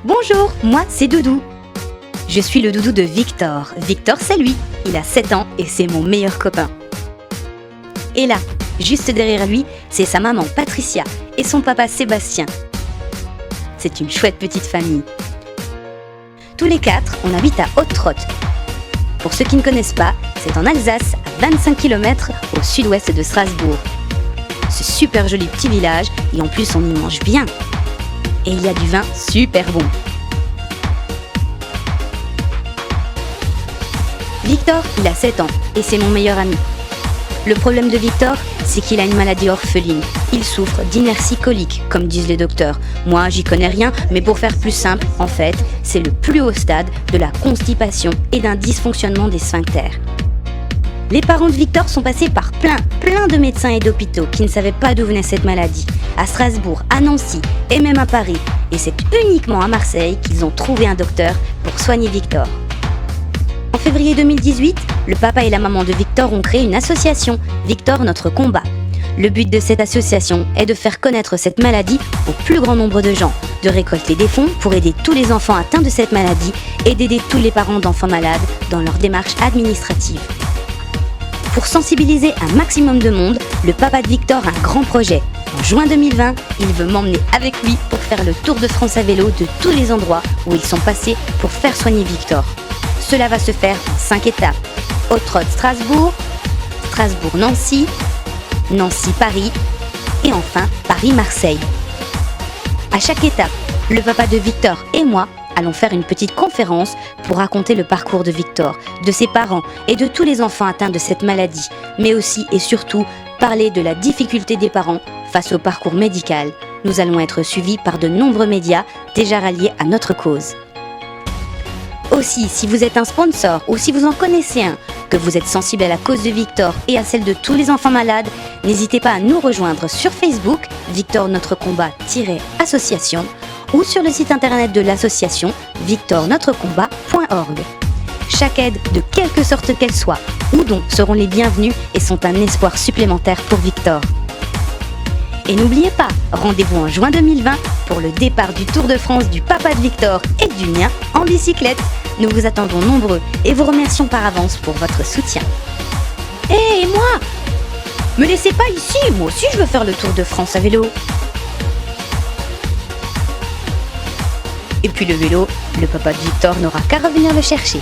Bonjour, moi c'est Doudou. Je suis le doudou de Victor. Victor c'est lui, il a 7 ans et c'est mon meilleur copain. Et là, juste derrière lui, c'est sa maman Patricia et son papa Sébastien. C'est une chouette petite famille. Tous les 4, on habite à Haute-Trotte. Pour ceux qui ne connaissent pas, c'est en Alsace, à 25 km au sud-ouest de Strasbourg. Ce super joli petit village et en plus on y mange bien. Et il y a du vin super bon. Victor, il a 7 ans et c'est mon meilleur ami. Le problème de Victor, c'est qu'il a une maladie orpheline. Il souffre d'inertie colique, comme disent les docteurs. Moi, j'y connais rien, mais pour faire plus simple, en fait, c'est le plus haut stade de la constipation et d'un dysfonctionnement des sphincters. Les parents de Victor sont passés par plein de médecins et d'hôpitaux qui ne savaient pas d'où venait cette maladie. À Strasbourg, à Nancy et même à Paris. Et c'est uniquement à Marseille qu'ils ont trouvé un docteur pour soigner Victor. En février 2018, le papa et la maman de Victor ont créé une association, Victor Notre Combat. Le but de cette association est de faire connaître cette maladie au plus grand nombre de gens, de récolter des fonds pour aider tous les enfants atteints de cette maladie et d'aider tous les parents d'enfants malades dans leur démarche administrative. Pour sensibiliser un maximum de monde, le papa de Victor a un grand projet. En juin 2020, il veut m'emmener avec lui pour faire le tour de France à vélo de tous les endroits où ils sont passés pour faire soigner Victor. Cela va se faire en 5 étapes. Haute-Trotte-Strasbourg, Strasbourg-Nancy, Nancy-Paris et enfin Paris-Marseille. À chaque étape, le papa de Victor et moi allons faire une petite conférence pour raconter le parcours de Victor, de ses parents et de tous les enfants atteints de cette maladie, mais aussi et surtout parler de la difficulté des parents face au parcours médical. Nous allons être suivis par de nombreux médias déjà ralliés à notre cause. Aussi, si vous êtes un sponsor ou si vous en connaissez un, que vous êtes sensible à la cause de Victor et à celle de tous les enfants malades, n'hésitez pas à nous rejoindre sur Facebook, Victor Notre Combat-association, ou sur le site internet de l'association victornotrecombat.org. Chaque aide, de quelque sorte qu'elle soit, ou dons seront les bienvenus et sont un espoir supplémentaire pour Victor. Et n'oubliez pas, rendez-vous en juin 2020 pour le départ du Tour de France du papa de Victor et du mien en bicyclette. Nous vous attendons nombreux et vous remercions par avance pour votre soutien. Hé, moi! Me laissez pas ici, moi aussi je veux faire le Tour de France à vélo. Et puis le vélo, le papa de Victor n'aura qu'à revenir le chercher.